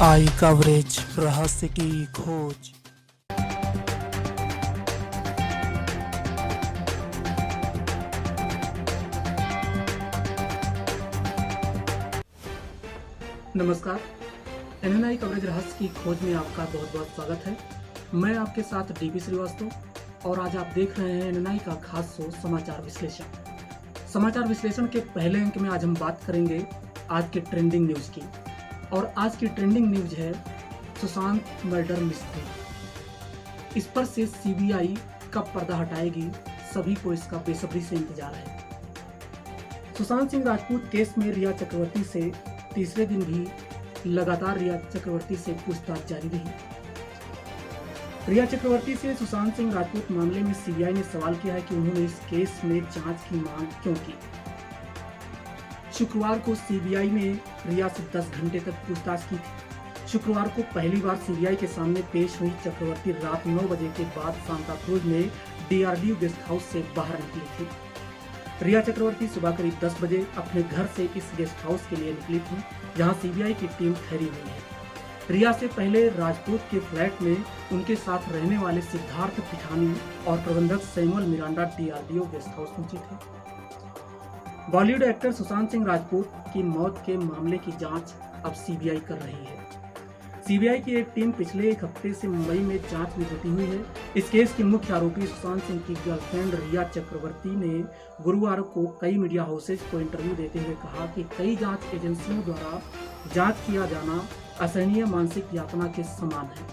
आई coverage रहस्य की खोज। नमस्कार, एनएनआई कवरेज रहस्य की खोज में आपका बहुत बहुत स्वागत है। मैं आपके साथ डीपी श्रीवास्तव और आज आप देख रहे हैं एनएनआई का खास शो समाचार विश्लेषण। समाचार विश्लेषण के पहले अंक में आज हम बात करेंगे आज के ट्रेंडिंग न्यूज की, और आज की ट्रेंडिंग न्यूज है सुशांत मर्डर मिस्ट्री। इस पर से सीबीआई कब पर्दा हटाएगी, सभी को इसका बेसब्री से इंतजार है। सुशांत सिंह राजपूत केस में रिया चक्रवर्ती से तीसरे दिन भी लगातार रिया चक्रवर्ती से पूछताछ जारी रही। रिया चक्रवर्ती से सुशांत सिंह राजपूत मामले में सीबीआई ने सवाल किया है कि उन्होंने इस केस में जांच की मांग क्यों की। शुक्रवार को सीबीआई ने रिया से 10 घंटे तक पूछताछ की थी। शुक्रवार को पहली बार सीबीआई के सामने पेश हुई चक्रवर्ती रात 9 बजे के बाद सांता क्रूज में डीआरडीओ गेस्ट हाउस से बाहर निकली थी। रिया चक्रवर्ती सुबह करीब 10 बजे अपने घर से इस गेस्ट हाउस के लिए निकली थी, जहां सीबीआई की टीम ठहरी हुई है। रिया से पहले राजपूत के फ्लैट में उनके साथ रहने वाले सिद्धार्थ पिठानी और प्रबंधक Samuel Miranda DRDO guest house पहुंचे थे। बॉलीवुड एक्टर सुशांत सिंह राजपूत की मौत के मामले की जांच अब सीबीआई कर रही है। सीबीआई की एक टीम पिछले एक हफ्ते से मुंबई में जांच में जुटी हुई है। इस केस के मुख्य आरोपी सुशांत सिंह की गर्लफ्रेंड रिया चक्रवर्ती ने गुरुवार को कई मीडिया हाउसेज को इंटरव्यू देते हुए कहा कि कई जांच एजेंसियों द्वारा जांच किया जाना असहनीय मानसिक यातना के समान है।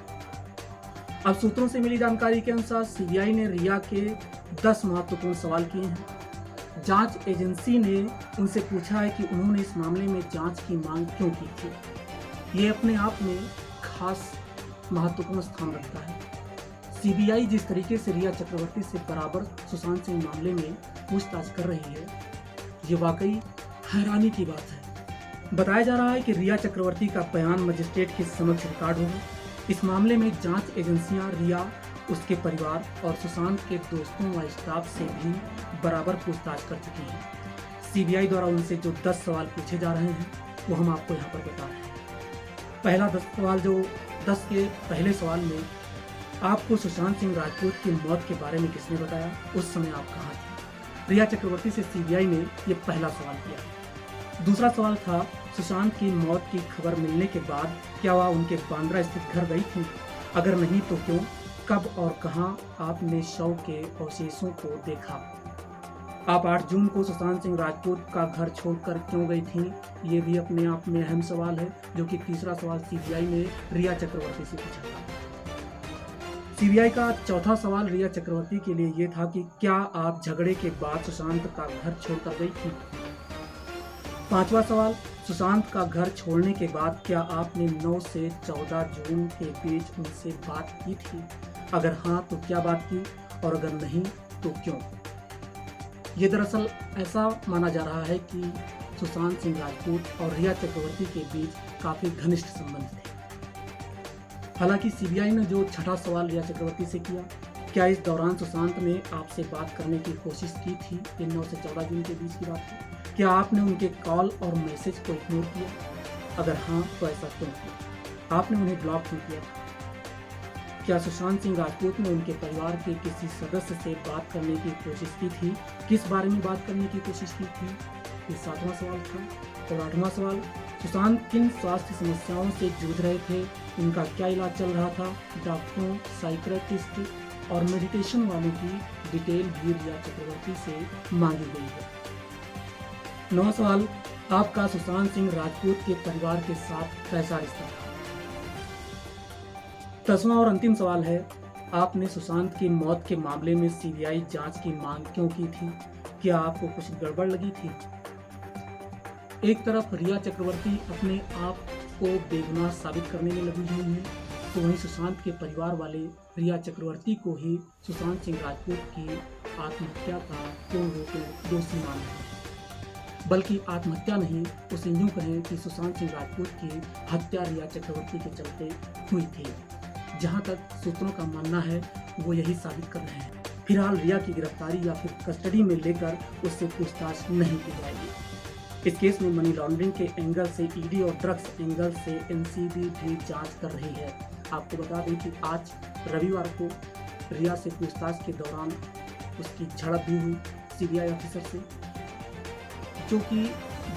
अब सूत्रों से मिली जानकारी के अनुसार सीबीआई ने रिया के 10 महत्वपूर्ण सवाल किए हैं। जांच एजेंसी ने उनसे पूछा है कि उन्होंने इस मामले में जांच की मांग क्यों की थी। ये अपने आप में खास महत्वपूर्ण स्थान रखता है। सीबीआई जिस तरीके से रिया चक्रवर्ती से बराबर सुशांत सिंह मामले में पूछताछ कर रही है, ये वाकई हैरानी की बात है। बताया जा रहा है कि रिया चक्रवर्ती का बयान मजिस्ट्रेट के समक्ष रिकॉर्ड होगा। इस मामले में जांच एजेंसियां रिया, उसके परिवार और सुशांत के दोस्तों व स्टाफ से भी बराबर पूछताछ कर चुकी है। सीबीआई द्वारा उनसे जो 10 सवाल पूछे जा रहे हैं वो हम आपको यहाँ पर बता रहे हैं। पहला 10 सवाल, जो 10 के पहले सवाल में आपको सुशांत सिंह राजपूत की मौत के बारे में किसने बताया, उस समय आप कहाँ थे। रिया चक्रवर्ती से सीबीआई ने यह पहला सवाल किया। दूसरा सवाल था सुशांत की मौत की खबर मिलने के बाद क्या वह उनके बांद्रा स्थित घर गई थी, अगर नहीं तो क्यों, कब और कहां आपने शव के अवशेषों को देखा। आप 8 जून को सुशांत सिंह राजपूत का घर छोड़कर क्यों गई थी, ये भी अपने आप में अहम सवाल है, जो कि तीसरा सवाल सीबीआई ने रिया चक्रवर्ती से पूछा था। सीबीआई का चौथा सवाल रिया चक्रवर्ती के लिए ये था कि क्या आप झगड़े के बाद सुशांत का घर छोड़कर गई थी। पांचवा सवाल, सुशांत का घर छोड़ने के बाद क्या आपने 9 से 14 जून के बीच उनसे बात की थी, अगर हाँ तो क्या बात की, और अगर नहीं तो क्यों। ये दरअसल ऐसा माना जा रहा है कि सुशांत सिंह राजपूत और रिया चक्रवर्ती के बीच काफी घनिष्ठ संबंध थे। हालांकि सीबीआई ने जो छठा सवाल रिया चक्रवर्ती से किया, क्या इस दौरान सुशांत ने आपसे बात करने की कोशिश की थी, ये 9 से 14 जून के बीच की बात है, क्या आपने उनके कॉल और मैसेज को इग्नोर किया, अगर हाँ तो ऐसा क्यों किया, आपने उन्हें ब्लॉक क्यों किया। क्या सुशांत सिंह राजपूत ने उनके परिवार के किसी सदस्य से बात करने की कोशिश की थी, किस बारे में बात करने की कोशिश की थी, ये 7वां सवाल था। और 8वां सवाल, सुशांत किन स्वास्थ्य समस्याओं से जूझ रहे थे, उनका क्या इलाज चल रहा था, डॉक्टरों, साइकियाट्रिस्ट और मेडिटेशन वालों की डिटेल भी रिया चक्रवर्ती से मांगी गई है। 9वां सवाल, आपका सुशांत सिंह राजपूत के परिवार के साथ कैसा रिश्ता था। 10वां और अंतिम सवाल है, आपने सुशांत की मौत के मामले में सीबीआई जांच की मांग क्यों की थी, क्या आपको कुछ गड़बड़ लगी थी। एक तरफ रिया चक्रवर्ती अपने आप को बेगुनाह साबित करने में लगी हुई है, तो वहीं सुशांत के परिवार वाले रिया चक्रवर्ती को ही सुशांत सिंह राजपूत की आत्महत्या का पूर्ण रूप में दोषी मान रहे हैं। बल्कि आत्महत्या नहीं, उसे यूं कहें कि सुशांत सिंह राजपूत की हत्या रिया चक्रवर्ती के चलते हुई थी। जहां तक सूत्रों का मानना है वो यही साबित कर रहे हैं। फिलहाल रिया की गिरफ्तारी या फिर कस्टडी में लेकर उससे पूछताछ नहीं की जाएगी। इस केस में मनी लॉन्ड्रिंग के एंगल से ईडी और ड्रग्स एंगल से एनसीबी भी जांच कर रही है। आपको बता दें कि आज रविवार को रिया से पूछताछ के दौरान उसकी झड़प भी हुई सीबीआई ऑफिसर से, जो कि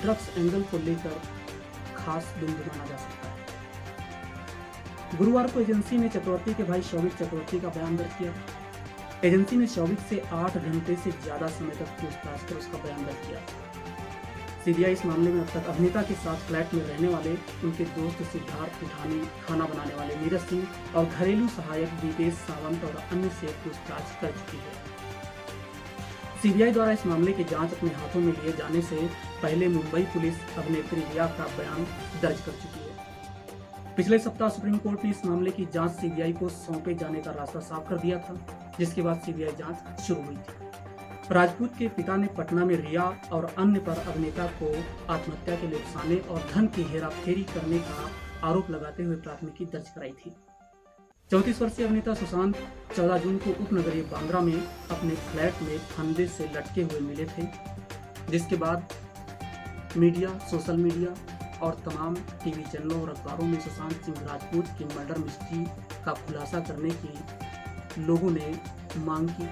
ड्रग्स एंगल को लेकर खास बिंदु माना जा सकता है। गुरुवार को एजेंसी ने चक्रवर्ती के भाई शौविक चक्रवर्ती का बयान दर्ज किया। एजेंसी ने शौविक से 8 घंटे से ज्यादा समय तक पूछताछ कर उसका बयान दर्ज किया। सीबीआई इस मामले में अब तक अभिनेता के साथ फ्लैट में रहने वाले उनके दोस्त सिद्धार्थ पिठानी, खाना बनाने वाले नीरज सिंह और घरेलू सहायक दीपेश सावंत और अन्य से पूछताछ कर चुकी है। सीबीआई द्वारा इस मामले की जांच अपने हाथों में लिए जाने से पहले मुंबई पुलिस अभिनेत्री रिया का बयान दर्ज कर चुकी है। पिछले सप्ताह सुप्रीम कोर्ट ने इस मामले की जांच सीबीआई को सौंपे जाने का रास्ता साफ कर दिया था, जिसके बाद सीबीआई जांच शुरू हुई थी। राजपूत के पिता ने पटना में रिया और अन्य पर अभिनेता को आत्महत्या के लिए उकसाने और धन की हेराफेरी करने का आरोप लगाते हुए प्राथमिकी दर्ज कराई थी। 34 वर्षीय अभिनेता सुशांत 14 जून को उपनगरीय बांद्रा में अपने फ्लैट में फंदे से लटके हुए मिले थे, जिसके बाद मीडिया, सोशल मीडिया और तमाम टीवी चैनलों और अखबारों में सुशांत सिंह राजपूत की मर्डर मिस्ट्री का खुलासा करने की लोगों ने मांग की।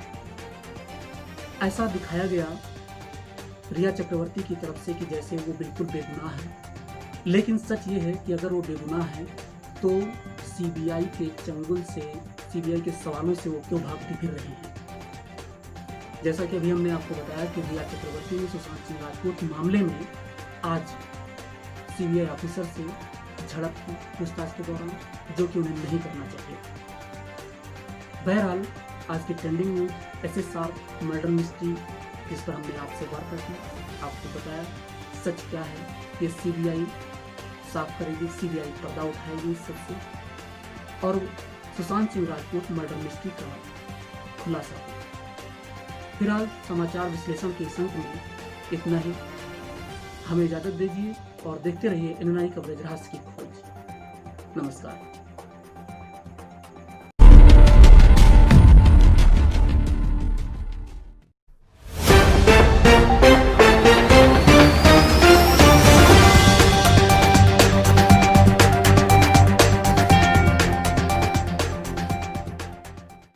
ऐसा दिखाया गया रिया चक्रवर्ती की तरफ से कि जैसे वो बिल्कुल बेगुनाह है, लेकिन सच ये है कि अगर वो बेगुनाह है तो सीबीआई के चंगुल से, सीबीआई के सवालों से वो क्यों भागती फिर रही है। जैसा कि अभी हमने आपको बताया कि रिया चक्रवर्ती ने सुशांत सिंह राजपूत मामले में आज सीबीआई ऑफिसर से झड़प की पूछताछ के दौरान, जो कि उन्हें नहीं करना चाहिए। बहरहाल आज की trending news SSR murder mystery, जिस पर हमने आपसे वार्ता की, आपको बताया सच क्या है, ये सीबीआई साफ करेगी, सीबीआई पर्दा उठाएगी इस सबसे, और सुशांत सिंह राजपूत मर्डर मिस्ट्री का खुलासा। फिलहाल समाचार विश्लेषण के इस अंक में इतना ही। हमें इजाजत दीजिए और देखते रहिए एनएनआई कवरेज रहस्य की खोज। नमस्कार।